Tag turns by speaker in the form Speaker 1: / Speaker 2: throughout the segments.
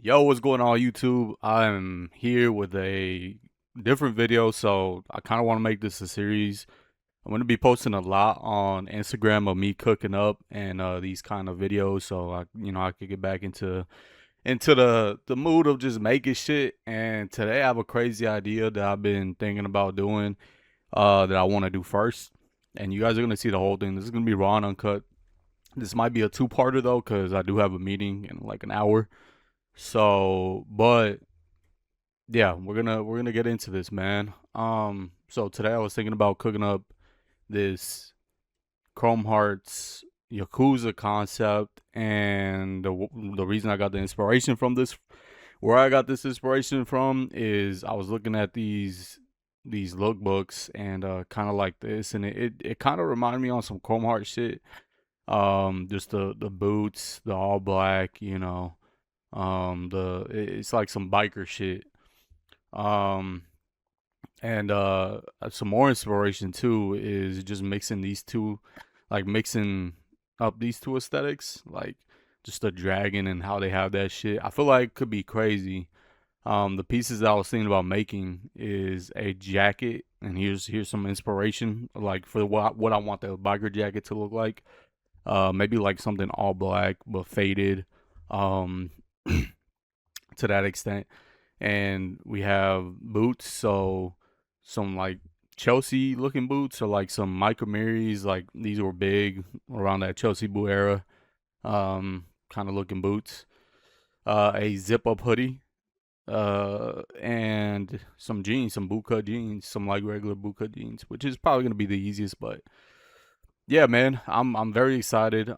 Speaker 1: Yo, what's going on YouTube? I'm here with a different video, so I kind of want to make this a series. I'm going to be posting a lot on Instagram of me cooking up and these kind of videos, so I could get back into the mood of just making shit. And today I have a crazy idea that I've been thinking about doing that I want to do first. And you guys are going to see the whole thing. This is going to be raw and uncut. This might be a two-parter though, cuz I do have a meeting in like an hour. So, but yeah, we're gonna get into this, man. So today I was thinking about cooking up this Chrome Hearts Yakuza concept, and the reason I got the inspiration from this, where I got this inspiration from, is I was looking at these lookbooks and kind of like this, and it kind of reminded me on some Chrome Heart shit. Just the boots, the all black, it's like some biker shit. Um, and some more inspiration too is just mixing these two, like mixing up these two aesthetics, like just the dragon and how they have that shit. I feel like it could be crazy. The pieces that I was thinking about making is a jacket, and here's some inspiration, like for what I want the biker jacket to look like. Maybe like something all black but faded, um, to that extent. And we have boots, so some like Chelsea looking boots, or like some Michael Mary's, like these were big around that Chelsea boot era, kind of looking boots. A zip up hoodie, and some jeans, some bootcut jeans, some like regular bootcut jeans, which is probably gonna be the easiest. But yeah, man, I'm very excited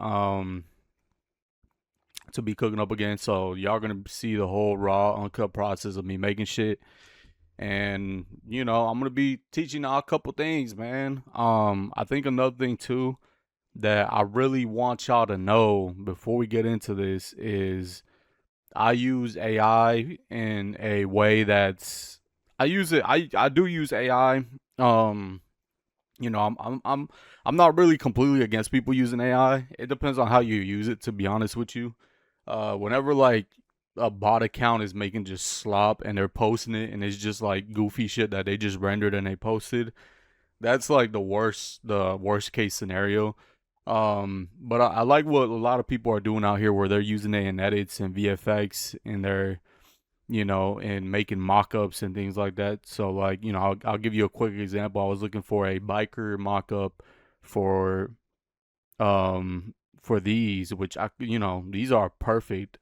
Speaker 1: to be cooking up again. So y'all gonna see the whole raw uncut process of me making shit. And I'm gonna be teaching y'all a couple things, man. I think another thing too that I really want y'all to know before we get into this is I use AI in a way that's I use it. I do use AI. Um, you know, I'm not really completely against people using AI. It depends on how you use it, to be honest with you. Whenever like a bot account is making just slop and they're posting it and it's just like goofy shit that they just rendered and they posted, that's like the worst case scenario. But I like what a lot of people are doing out here, where they're using it in edits and VFX, and they're and making mock-ups and things like that. So like I'll give you a quick example. I was looking for a biker mock-up for these, which these are perfect,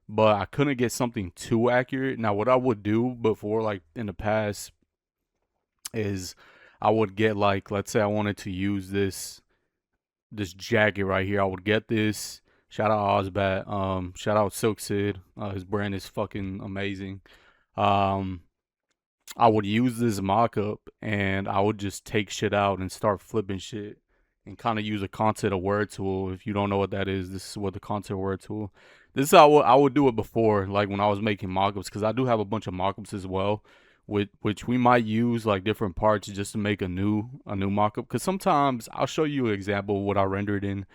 Speaker 1: but I couldn't get something too accurate. Now what I would do before, like in the past, is I would get, like, let's say I wanted to use this jacket right here. I would get this. Shout out Ozbat. Shout out Silk Sid. His brand is fucking amazing. Um, I would use this mock up and I would just take shit out and start flipping shit and kind of use a content aware tool. If you don't know what that is, this is what the content aware tool. This is how I would do it before, like when I was making mock-ups, because I do have a bunch of mock-ups as well, with which we might use like different parts just to make a new mock-up. Because sometimes I'll show you an example of what I rendered in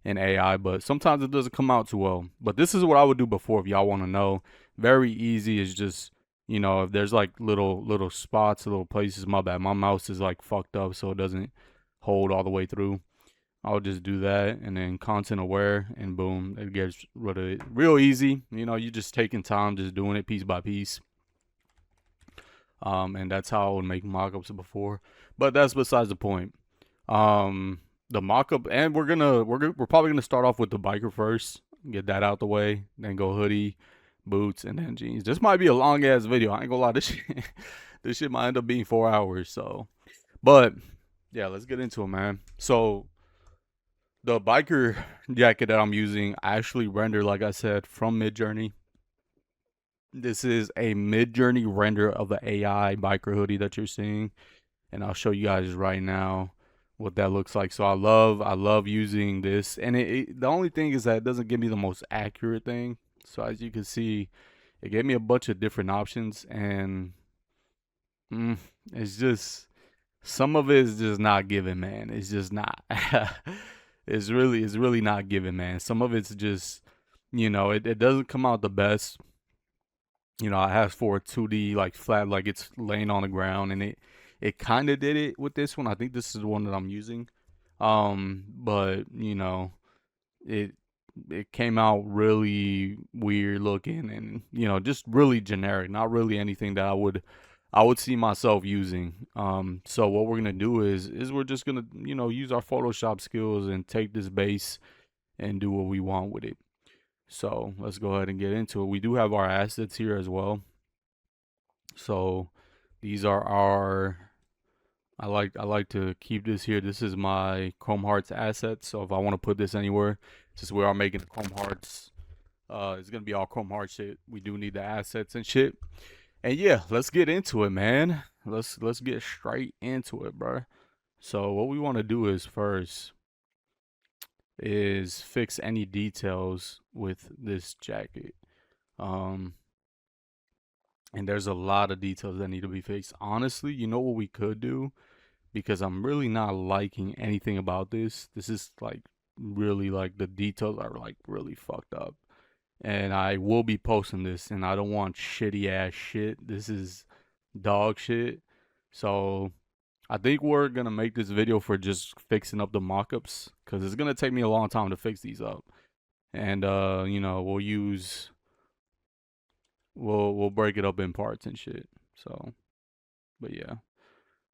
Speaker 1: AI, but sometimes it doesn't come out too well. But this is what I would do before, if y'all want to know. Very easy. Is just if there's like little spots, little places. My bad, my mouse is like fucked up, so it doesn't hold all the way through. I'll just do that, and then content aware, and boom, it gets rid of it real easy. You just taking time, just doing it piece by piece. And that's how I would make mockups before. But that's besides the point. The mockup, and we're probably gonna start off with the biker first, get that out the way, then go hoodie, boots, and then jeans. This might be a long ass video. I ain't gonna lie, this shit, this shit might end up being 4 hours. So, but yeah, let's get into it, man. So the biker jacket that I'm using, I actually render, like I said, from Midjourney. This is a Midjourney render of the AI biker hoodie that you're seeing, and I'll show you guys right now what that looks like. So I love using this, and the only thing is that it doesn't give me the most accurate thing. So as you can see, it gave me a bunch of different options, and mm, it's just, some of it is just not given, man. It's just not. It's really not given, man. Some of it's just, it doesn't come out the best. I asked for a 2D like flat, like it's laying on the ground, and it kind of did it with this one. I think this is the one that I'm using. But it it came out really weird looking, and just really generic, not really anything that I would see myself using. So what we're gonna do is we're just gonna use our Photoshop skills and take this base and do what we want with it. So let's go ahead and get into it. We do have our assets here as well. So these are our. I like to keep this here. This is my Chrome Hearts asset. So if I want to put this anywhere, since we are making Chrome Hearts, it's gonna be all Chrome Heart shit. We do need the assets and shit. And yeah, let's get into it, man. Let's get straight into it, bro. So what we want to do is first is fix any details with this jacket. Um, and there's a lot of details that need to be fixed. Honestly, you know what we could do? Because I'm really not liking anything about this. This is like really like the details are like really fucked up. And I will be posting this, and I don't want shitty ass shit. This is dog shit. So I think we're gonna make this video for just fixing up the mockups because it's gonna take me a long time to fix these up. And we'll break it up in parts and shit. So, but yeah,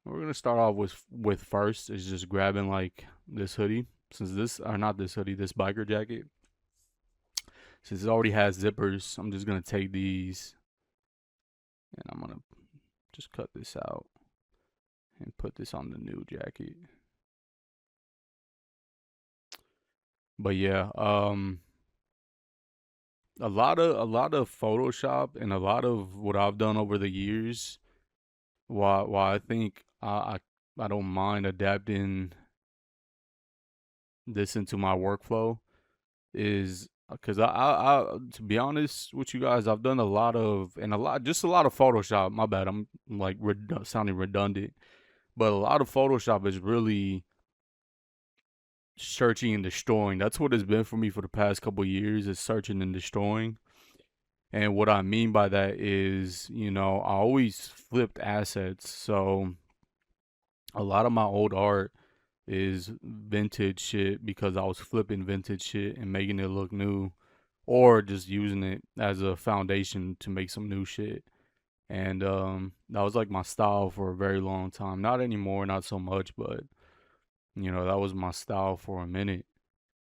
Speaker 1: we're gonna start off with first is just grabbing like this hoodie, since this or not this hoodie, this biker jacket. Since it already has zippers, I'm just gonna take these and I'm gonna just cut this out and put this on the new jacket. But yeah, a lot of Photoshop and a lot of what I've done over the years. Why I think I don't mind adapting this into my workflow is because I to be honest with you guys, I've done a lot of and a lot just a lot of Photoshop. My bad, I'm like sounding redundant, but a lot of Photoshop is really searching and destroying. That's what it's been for me for the past couple of years, is searching and destroying. And what I mean by that is, I always flipped assets. So a lot of my old art is vintage shit because I was flipping vintage shit and making it look new, or just using it as a foundation to make some new shit. And that was like my style for a very long time. Not anymore, not so much, but that was my style for a minute.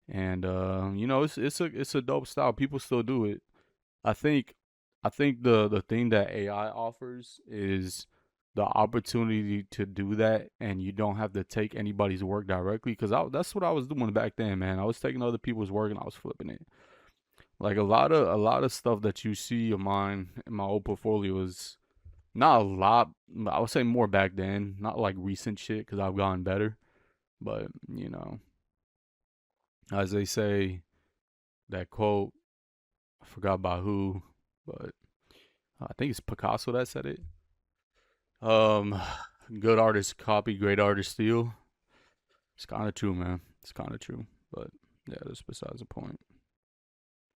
Speaker 1: And it's a dope style. People still do it. I think I think the thing that AI offers is the opportunity to do that, and you don't have to take anybody's work directly. Because that's what I was doing back then, man. I was taking other people's work and I was flipping it. Like a lot of stuff that you see of mine in my old portfolio is not a lot. I would say more back then, not like recent shit, because I've gotten better. But as they say, that quote, I forgot by who, but I think it's Picasso that said it. Um, Good artists copy, great artists steal. It's kind of true, man. It's kind of true. But yeah, that's besides the point.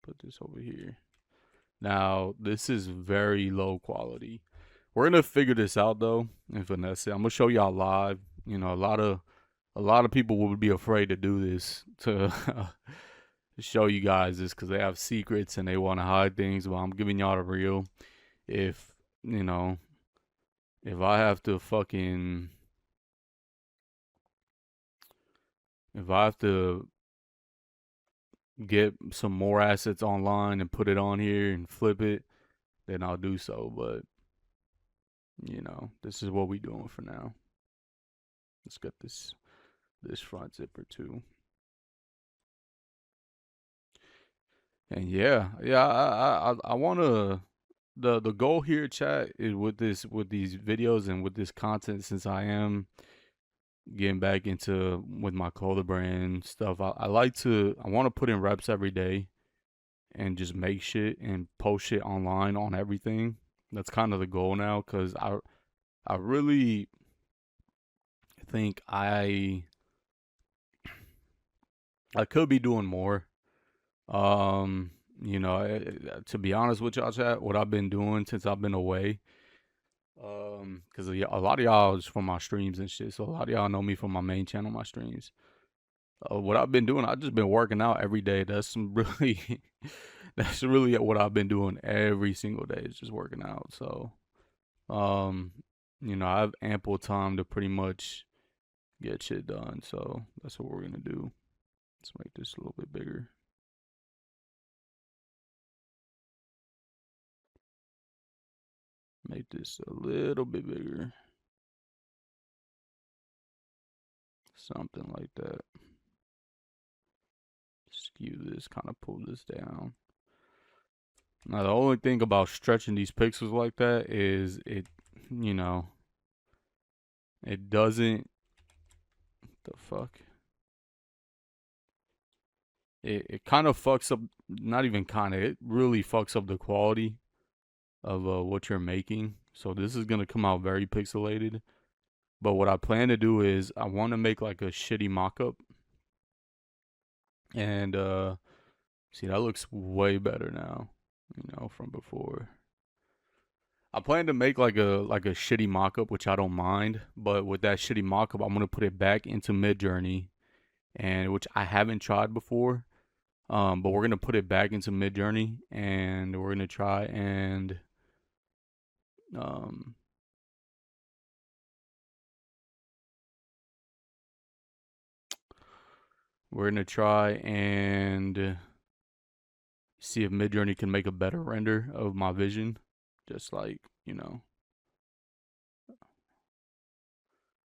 Speaker 1: Put this over here. Now, this is very low quality. We're gonna figure this out though and finesse it. I'm gonna show y'all live. A lot of people would be afraid to do this to show you guys this because they have secrets and they want to hide things. But I'm giving y'all the real. If you know, if I have to fucking, if I have to get some more assets online and put it on here and flip it, then I'll do so. But this is what we doing for now. Let's get this front zipper too. And yeah, I wanna the goal here, chat, is with these videos and with this content. Since I am getting back into with my clothing brand stuff, I want to put in reps every day and just make shit and post shit online on everything. That's kind of the goal now, because I really think I could be doing more. To be honest with y'all, chat, what I've been doing since I've been away, because a lot of y'all is from my streams and shit, so a lot of y'all know me from my main channel, my streams. What I've been doing, I've just been working out every day. That's really what I've been doing every single day. Is just working out. So, um, I have ample time to pretty much get shit done. So that's what we're gonna do. Let's make this a little bit bigger. Make this a little bit bigger. Something like that. Skew this, kind of pull this down. Now, the only thing about stretching these pixels like that is you know, it doesn't. The fuck? It kind of fucks up. Not even kind of. It really fucks up the quality of what you're making. So this is gonna come out very pixelated. But what I plan to do is I want to make like a shitty mock-up, and see, that looks way better now. From before. I plan to make like a shitty mock-up, which I don't mind. But with that shitty mock-up, I'm gonna put it back into Midjourney, and which I haven't tried before. But we're gonna put it back into Midjourney, and we're gonna try and um, see if Midjourney can make a better render of my vision, just like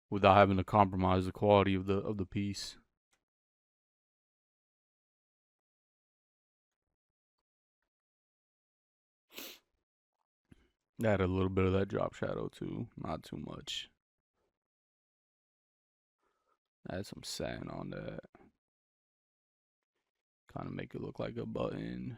Speaker 1: without having to compromise the quality of the piece. Add a little bit of that drop shadow too, not too much. Add some satin on that. Kind of make it look like a button.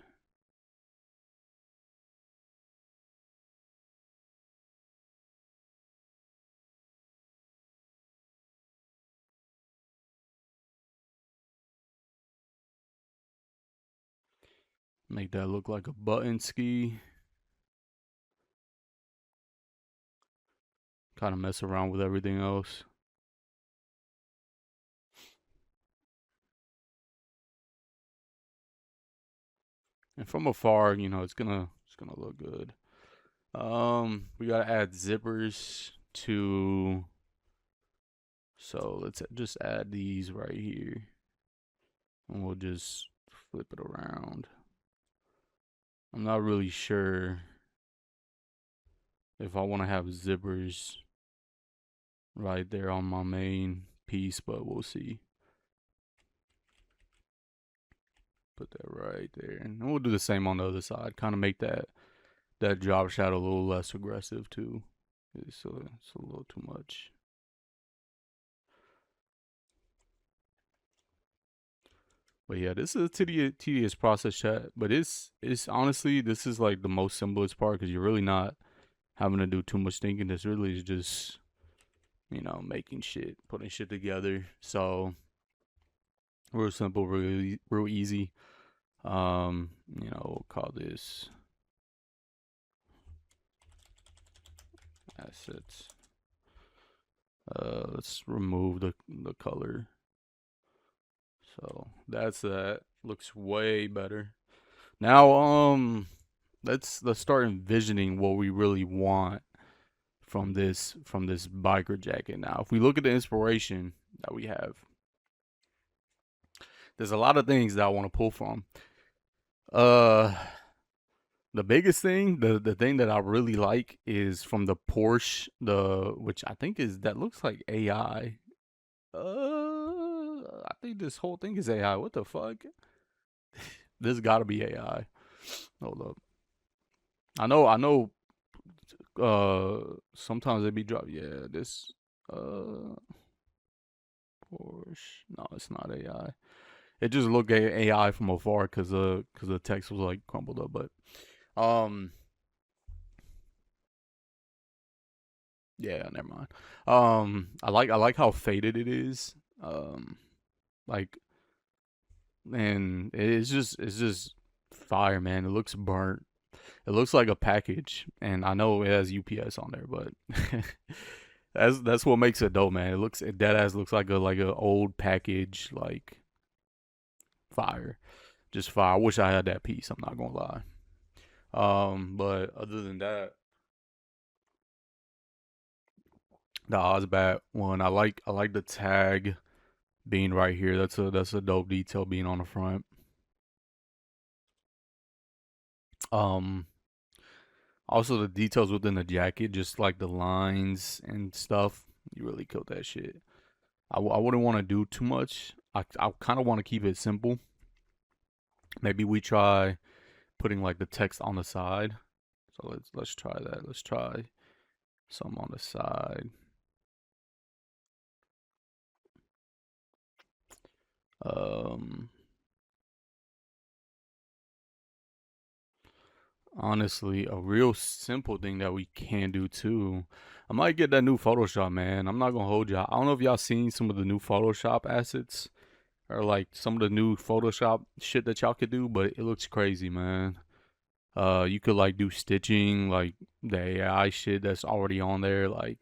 Speaker 1: Make that look like a button ski. Kind of mess around with everything else. And from afar, it's gonna look good. We gotta add zippers to. So let's just add these right here, and we'll just flip it around. I'm not really sure if I want to have zippers right there on my main piece, but we'll see. Put that right there, and we'll do the same on the other side. Kind of make that drop shadow a little less aggressive too. It's a little too much. But yeah, this is a tedious process, chat. But it's honestly, this is like the most simplest part because you're really not having to do too much thinking. This really is just making shit, putting shit together. So real simple, really real easy. We'll call this assets. Let's remove the color. So that's that. Looks way better. Now, let's start envisioning what we really want from this biker jacket. Now, if we look at the inspiration that we have, there's a lot of things that I want to pull from. The biggest thing, the thing that I really like is from the Porsche, which I think that looks like AI. I think this whole thing is AI. What the fuck? This gotta be AI. Hold up. I know. Sometimes they be dropped. Yeah, this. Porsche. No, it's not AI. It just looked AI from afar because the text was like crumbled up. But yeah, never mind. I like how faded it is. Like, and it's just fire, man. It looks burnt. It looks like a package, and I know it has UPS on there, but that's what makes it dope, man. It dead ass looks like a old package, like fire, just fire. I wish I had that piece. I'm not gonna lie. But other than that, the Ozbat one, I like the tag being right here. That's a dope detail being on the front. Um, Also the details within the jacket, just like the lines and stuff. You really killed that shit. I wouldn't want to do too much. I kind of want to keep it simple. Maybe we try putting like the text on the side. So let's try that. Let's try some on the side. Um, Honestly, a real simple thing that we can do too. I might get that new Photoshop, man. I'm not gonna hold y'all. I don't know if y'all seen some of the new Photoshop assets or like some of the new Photoshop shit that y'all could do, but it looks crazy, man. You could like do stitching, like the AI shit that's already on there. Like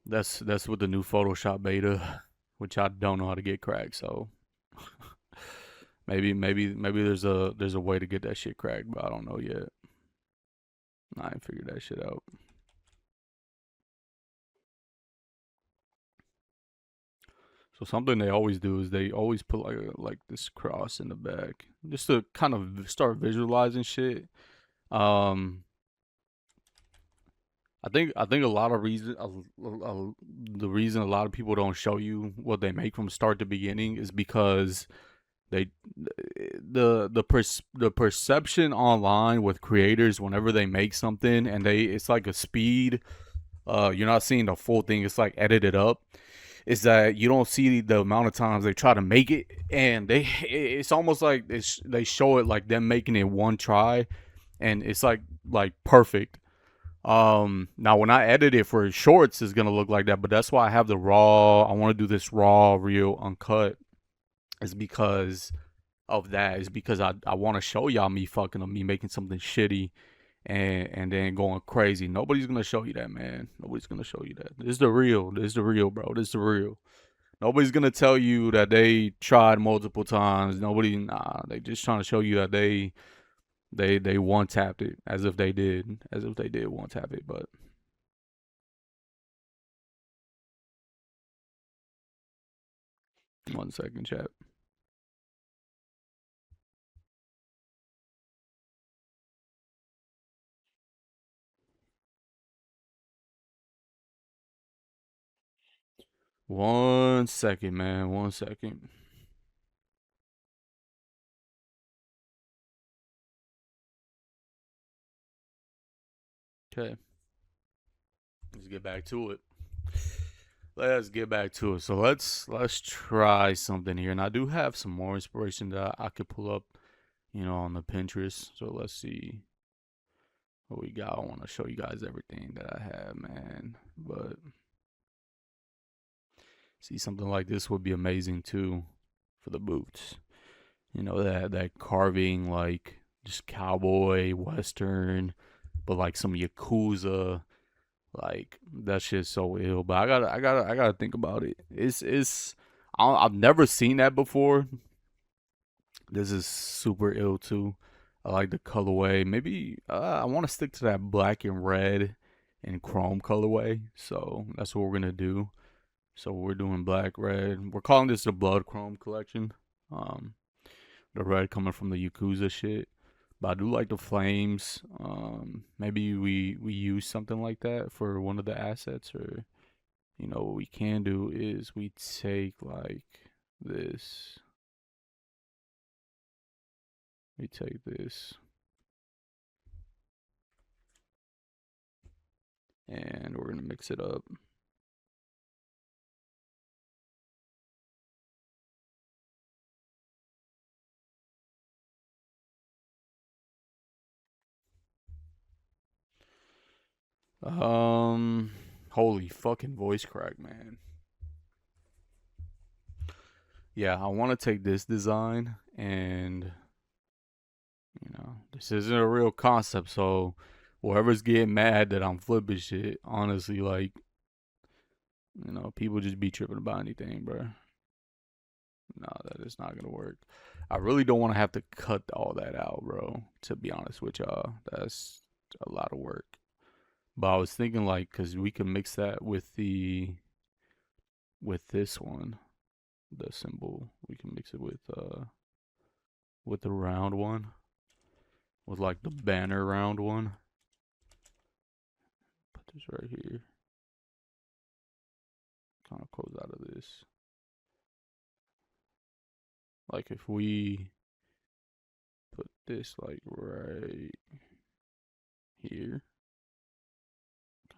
Speaker 1: that's with the new Photoshop beta, which I don't know how to get cracked. So maybe there's a way to get that shit cracked, but I don't know yet. I ain't figured that shit out. So something they always do is they always put like this cross in the back, just to kind of start visualizing shit. Um, I think a lot of the reason a lot of people don't show you what they make from start to beginning is because they the perception online with creators whenever they make something and they it's like a speed, you're not seeing the full thing, it's like edited up, is that you don't see the amount of times they try to make it and it's almost like they show it like them making it one try and it's like perfect. Now when I edit it for shorts, it's gonna look like that, but that's why I have the raw. I want to do this raw, real, uncut. Is because of that. Is because I want to show y'all me fucking me making something shitty and then going crazy. Nobody's gonna show you that, man. Nobody's gonna show you that. This is the real. This is the real, bro. This is the real. Nobody's gonna tell you that they tried multiple times. Nobody, nah. They just trying to show you that they one tapped it as if they did one tap it. But 1 second, chat. 1 second, man. 1 second. Okay, let's get back to it. Let's get back to it. So let's try something here, and I do have some more inspiration that I could pull up, on the Pinterest. So let's see what we got. I want to show you guys everything that I have, man. But see, something like this would be amazing too for the boots. That carving, like just cowboy western, but like some yakuza. Like that shit's so ill. But I gotta think about it. I've never seen that before. This is super ill too. I like the colorway. Maybe I want to stick to that black and red and chrome colorway. So that's what we're gonna do. So we're doing black, red. We're calling this the Blood Chrome collection. Um, the red coming from the Yakuza shit. But I do like the flames. Maybe we use something like that for one of the assets, or what we can do is we take like this. We take this and we're gonna mix it up. Um, Holy fucking voice crack, man. Yeah, I want to take this design and This isn't a real concept, so whoever's getting mad that I'm flipping shit, honestly, like, people just be tripping about anything, bro. No, that is not gonna work. I really don't want to have to cut all that out, bro. To be honest with y'all, that's a lot of work. But I was thinking like, cause we can mix that with this one, the symbol. We can mix it with the round one, with like the banner round one. Put this right here. Kind of close out of this. Like if we put this like right here,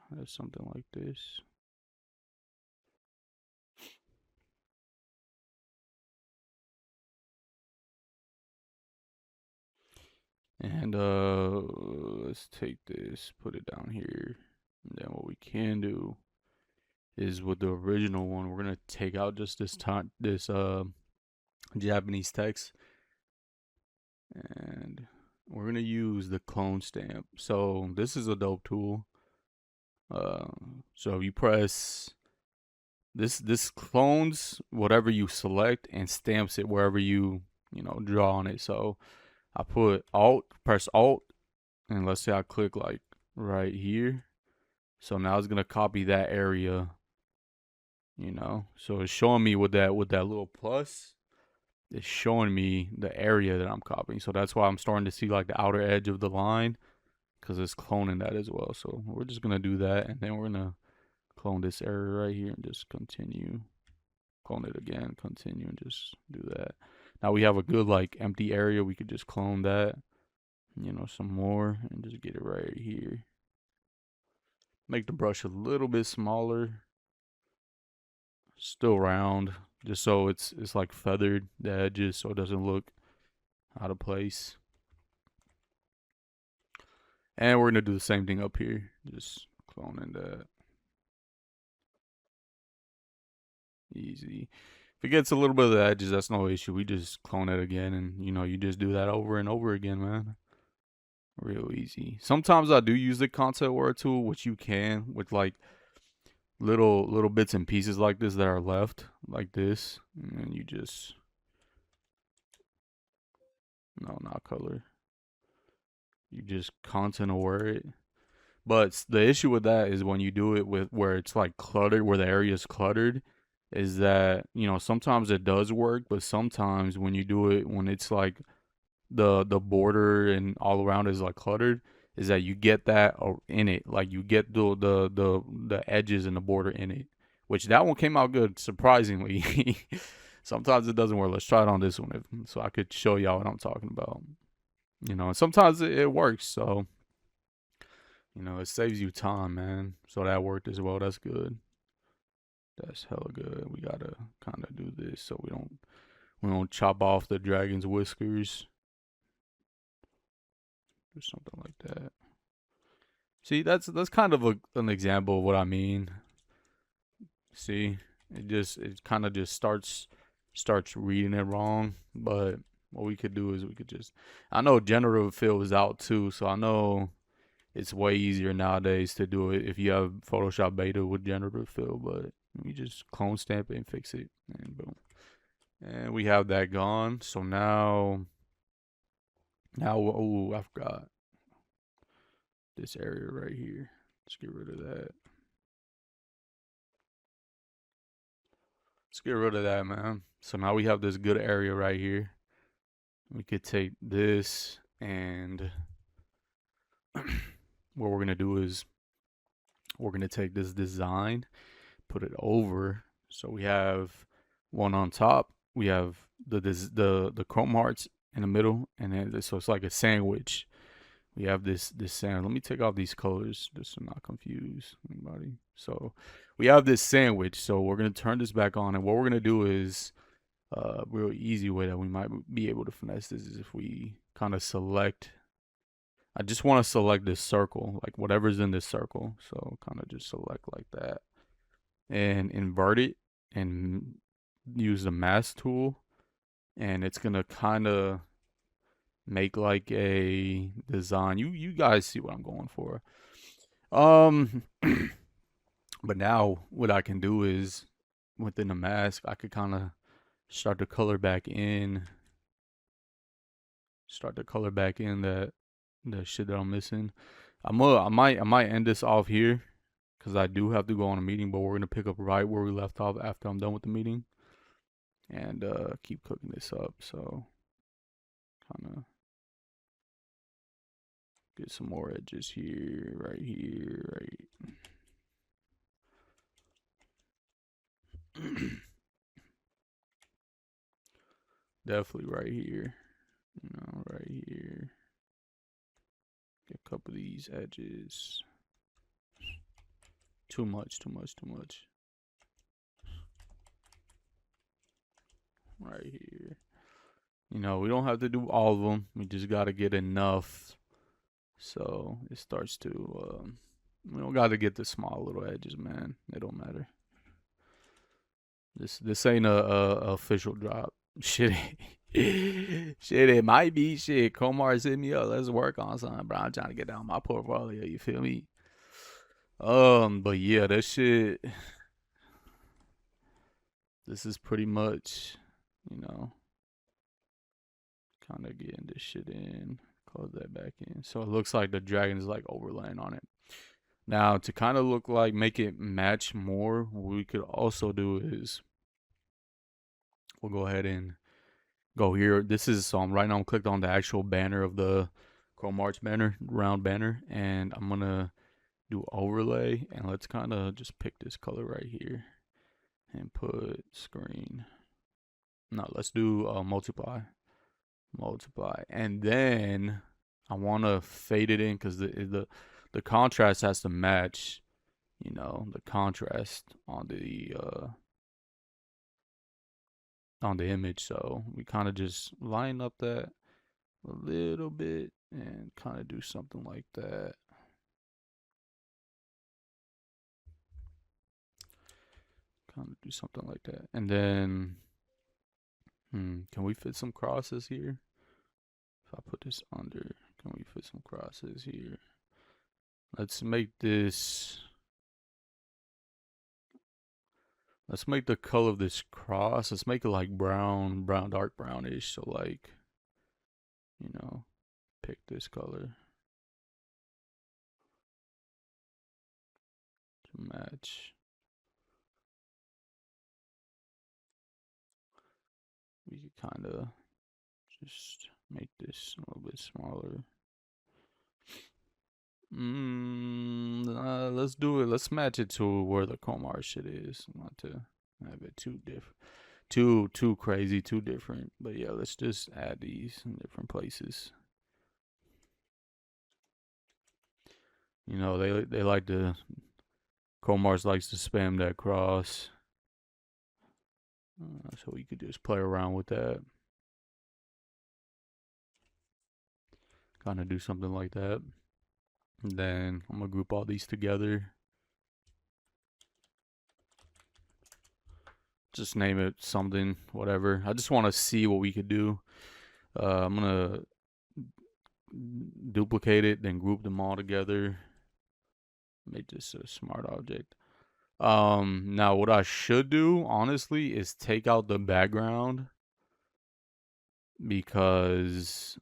Speaker 1: kind of something like this. And let's take this, put it down here. And then what we can do is with the original one, we're gonna take out just this Japanese text, and we're gonna use the clone stamp. So this is a dope tool. So you press this clones whatever you select and stamps it wherever you draw on it. So I press Alt, and let's say I click like right here. So now it's gonna copy that area, So it's showing me with that little plus, it's showing me the area that I'm copying. So that's why I'm starting to see like the outer edge of the line, because it's cloning that as well. So we're just gonna do that, and then we're gonna clone this area right here and just continue. Clone it again, continue, and just do that. Now we have a good like empty area. We could just clone that, some more, and just get it right here. Make the brush a little bit smaller, still round, just so it's like feathered the edges, so it doesn't look out of place. And we're gonna do the same thing up here, just cloning that. Easy. If it gets a little bit of the edges, that's no issue. We just clone it again, and you just do that over and over again, man. Real easy. Sometimes I do use the concept word tool, which you can with like little bits and pieces like this that are left, like this, and then you just no, not color. You just content aware it. But the issue with that is when you do it with where it's like cluttered, where the area is cluttered, is that sometimes it does work, but sometimes when you do it when it's like the border and all around is like cluttered, is that you get that in it, like you get the edges and the border in it, which that one came out good surprisingly. Sometimes it doesn't work. Let's try it on this one so I could show y'all what I'm talking about. And sometimes it works, so it saves you time, man. So that worked as well. That's good. That's hella good. We gotta kind of do this so we don't chop off the dragon's whiskers or something like that. See, that's kind of an example of what I mean. See, it kind of just starts reading it wrong. But what we could do is we could just, I know generative fill is out too, so I know it's way easier nowadays to do it if you have Photoshop Beta with generative fill. But we just clone stamp it and fix it, and boom, and we have that gone. So now, oh, I forgot this area right here. Let's get rid of that. Let's get rid of that, man. So now we have this good area right here. We could take this, and what we're gonna do is we're gonna take this design, put it over. So we have one on top. We have the chrome hearts in the middle, and then so it's like a sandwich. We have this sand. Let me take off these colors just to not confuse anybody. So we have this sandwich. So we're gonna turn this back on, and what we're gonna do is real easy way that we might be able to finesse this is if we kind of select. I just want to select this circle, like whatever's in this circle. So kind of just select like that, and invert it, and use the mask tool, and it's gonna kind of make like a design. You guys see what I'm going for. Um, but now what I can do is within the mask, I could kind of start to color back in, that shit that I'm missing. I might end this off here because I do have to go on a meeting, but we're gonna pick up right where we left off after I'm done with the meeting and keep cooking this up. So kind of get some more edges here, right here, right. Definitely right here. You know, right here. Get a couple of these edges. Too much, too much, too much. Right here. You know, we don't have to do all of them. We just got to get enough. So it starts to, we don't got to get the small little edges, man. It don't matter. This ain't a official drop. Shit, shit, it might be. Shit, Komar hit me up. Let's work on something, bro. I'm trying to get down my portfolio. You feel me? But yeah, that shit. This is pretty much, you know, kind of getting this shit in. Close that back in. So it looks like the dragon is like overlaying on it. Now to kind of look like make it match more, what we could also do is we'll go ahead and go here. This is right now I'm clicked on the actual banner of the Chrome Arts banner, round banner, and I'm gonna do overlay, and let's kind of just pick this color right here and put screen. No, let's do multiply, and then I want to fade it in because the contrast has to match, you know, the contrast on the image. So we kind of just line up that a little bit and kind of do something like that. Kind of do something like that, and then can we fit some crosses here? If I put this under, can we fit some crosses here? Let's make this. Let's make the color of this cross. Let's make it like brown, dark brownish. So like, you know, pick this color to match. We could kind of just make this a little bit smaller. Let's do it. Let's match it to where the Komar shit is. Not to have it too different, too crazy, too different. But yeah, let's just add these in different places. You know, they like to Komars likes to spam that cross, so we could just play around with that. Kind of do something like that. And then I'm gonna group all these together. Just name it something, whatever. I just want to see what we could do. I'm gonna duplicate it, then group them all together. Make this a smart object. Now what I should do, honestly, is take out the background because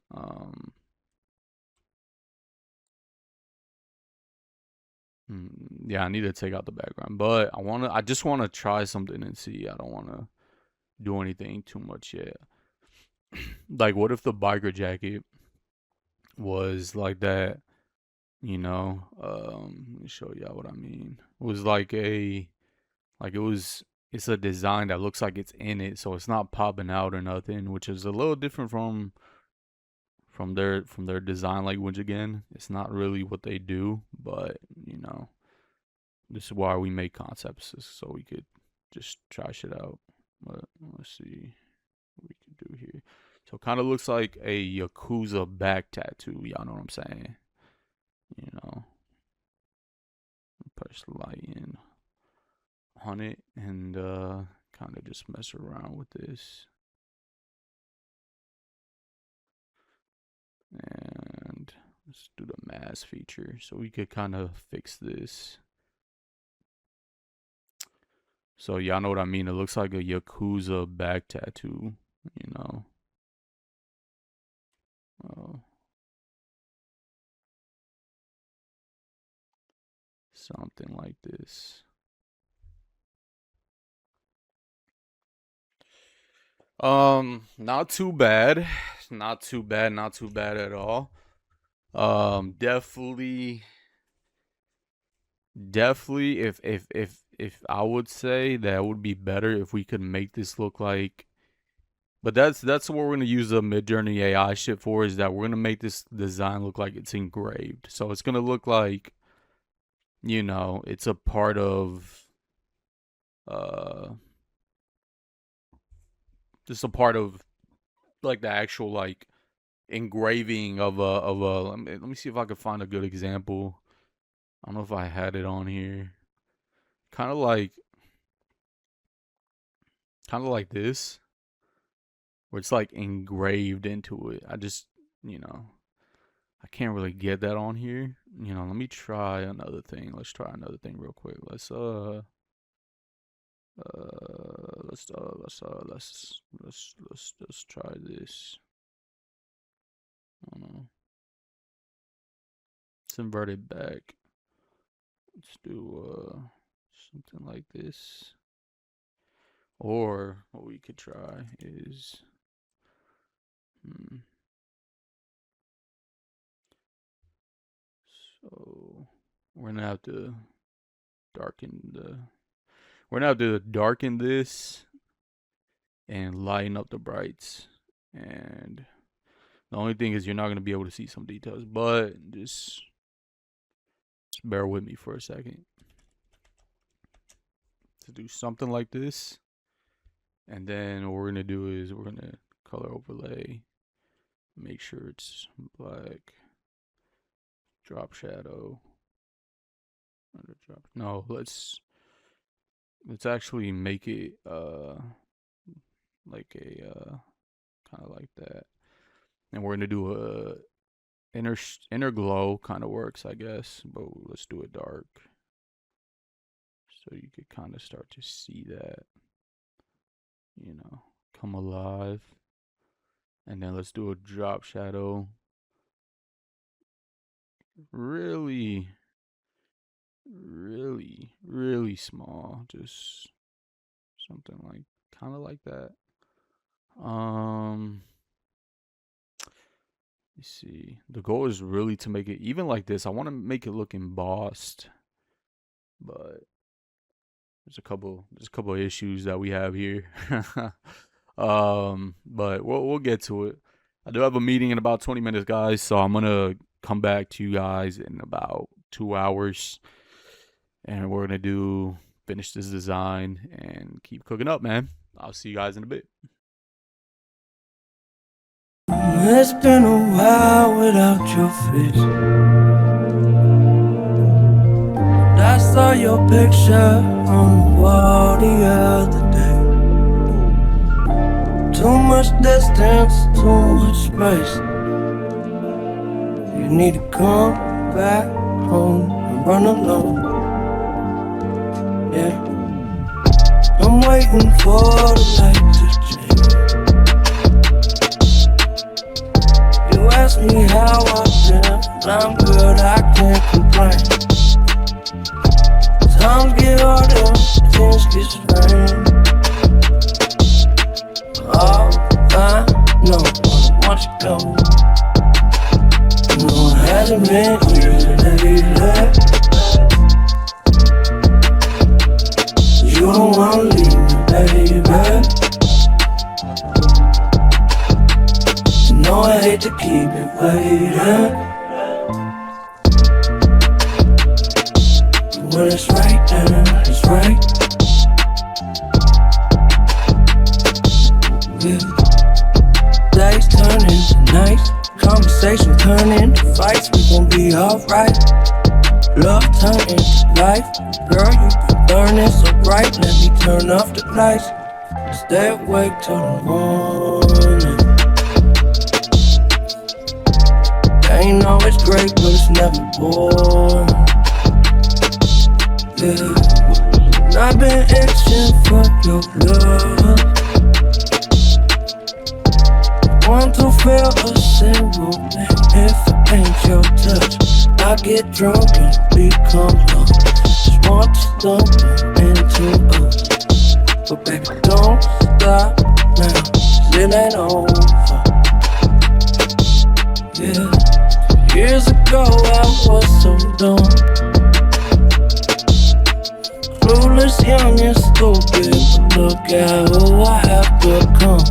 Speaker 1: yeah, I need to take out the background, but I just wanna try something and see. I don't wanna do anything too much yet. Like, what if the biker jacket was like that? You know, let me show y'all what I mean. It was like it was. It's a design that looks like it's in it, so it's not popping out or nothing, which is a little different from their design language. Again, it's not really what they do, but you know, this is why we make concepts, so we could just try shit out. But let's see what we can do here. So it kind of looks like a Yakuza back tattoo. Y'all know what I'm saying? You know, push the light in on it and kind of just mess around with this. Let's do the mask feature so we could kind of fix this. So y'all know what I mean. It looks like a Yakuza back tattoo, you know. Something like this. Not too bad. Not too bad, not too bad at all. Definitely if I would say that would be better if we could make this look like, but that's what we're gonna use the Midjourney AI shit for, is that we're gonna make this design look like it's engraved. So it's gonna look like, you know, it's a part of just a part of like the actual like engraving of a let me see if I can find a good example. I don't know if I had it on here. Kind of like this, where it's like engraved into it. I just, you know, I can't really get that on here. You know, let me try another thing. Let's try another thing real quick. Let's try this. I don't know. Let's invert it back. Let's do something like this. Or what we could try is so we're gonna have to darken this and lighten up the brights. And the only thing is you're not gonna be able to see some details, but just bear with me for a second. To do something like this. And then what we're gonna do is we're gonna color overlay, make sure it's black, drop shadow, no, let's actually make it like a kind of like that. And we're gonna do a inner glow, kind of works I guess, but let's do it dark so you could kind of start to see that, you know, come alive. And then let's do a drop shadow, really small, just something like kind of like that. Let's see, the goal is really to make it even like this. I want to make it look embossed, but there's a couple of issues that we have here. But we'll get to it. I do have a meeting in about 20 minutes, guys, so I'm gonna come back to you guys in about 2 hours, and we're gonna finish this design and keep cooking up, man. I'll see you guys in a bit.
Speaker 2: It's been a while without your face. I saw your picture on the wall the other day. Too much distance, too much space. You need to come back home and run alone. Yeah, I'm waiting for the light to change. You ask me how I've been, and I'm good, I can't complain. Times get harder, things get strange. All I know, I want you go. You know it hasn't been easy lately. You don't wanna leave me, baby. You know I hate to keep it waiting. When it's right, then it's right. Yeah. Days turn into nights, conversation turn into fights. We gon' be alright. Love turn into life. Girl, you been burning so bright. Let me turn off the lights. Stay awake till the morning. ain't always great, but it's never boring. Yeah, and I've been itching for your love. Want to feel a single man if it ain't your touch. I get drunk and become numb. Just want to stump into us. But baby, don't stop now, 'cause it ain't over. Yeah, years ago I was so dumb, clueless, young and stupid. But look at who I have become.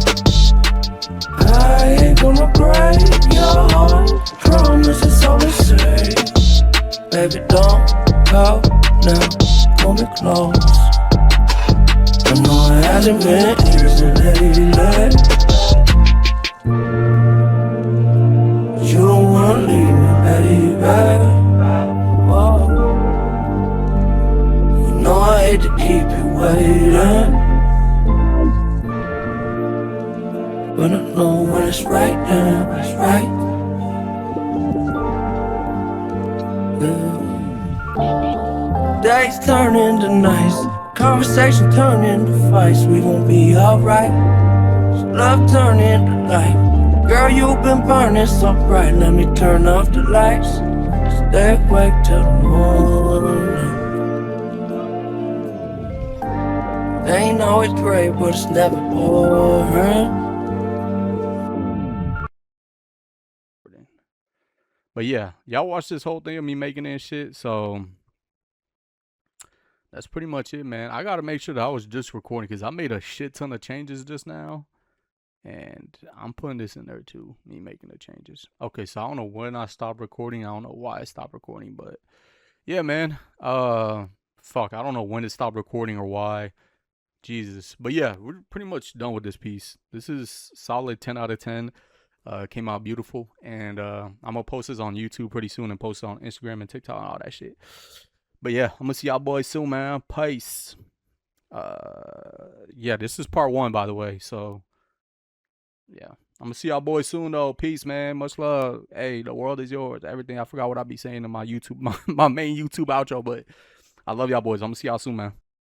Speaker 2: I ain't gonna break your heart, promise it's all the same. Baby, don't go now, pull me close. I know it hasn't been easy lately, but you don't wanna leave me, baby. Whoa. You know I hate to keep you waiting, but I know when it's right now, it's right. Yeah. Days turn into nights, conversation turn into fights. We gon' be alright. Love turn into light. Girl, you been burning so bright. Let me turn off the lights. Stay awake till the morning. They ain't always great, but it's never boring.
Speaker 1: But yeah, y'all watch this whole thing of me making it and shit. So that's pretty much it, man. I gotta make sure that I was just recording because I made a shit ton of changes just now. And I'm putting this in there too, me making the changes. Okay, so I don't know when I stopped recording. I don't know why I stopped recording, but yeah, man. Fuck, I don't know when it stopped recording or why. Jesus. But yeah, we're pretty much done with this piece. This is solid 10 out of 10. Came out beautiful. And I'm gonna post this on YouTube pretty soon and post it on Instagram and TikTok and all that shit. But yeah, I'm gonna see y'all boys soon, man. Peace. Yeah, this is part 1, by the way. So yeah, I'm gonna see y'all boys soon though. Peace, man. Much love. Hey, the world is yours. Everything. I forgot what I be saying in my YouTube, my main YouTube outro, but I love y'all boys. I'm gonna see y'all soon, man.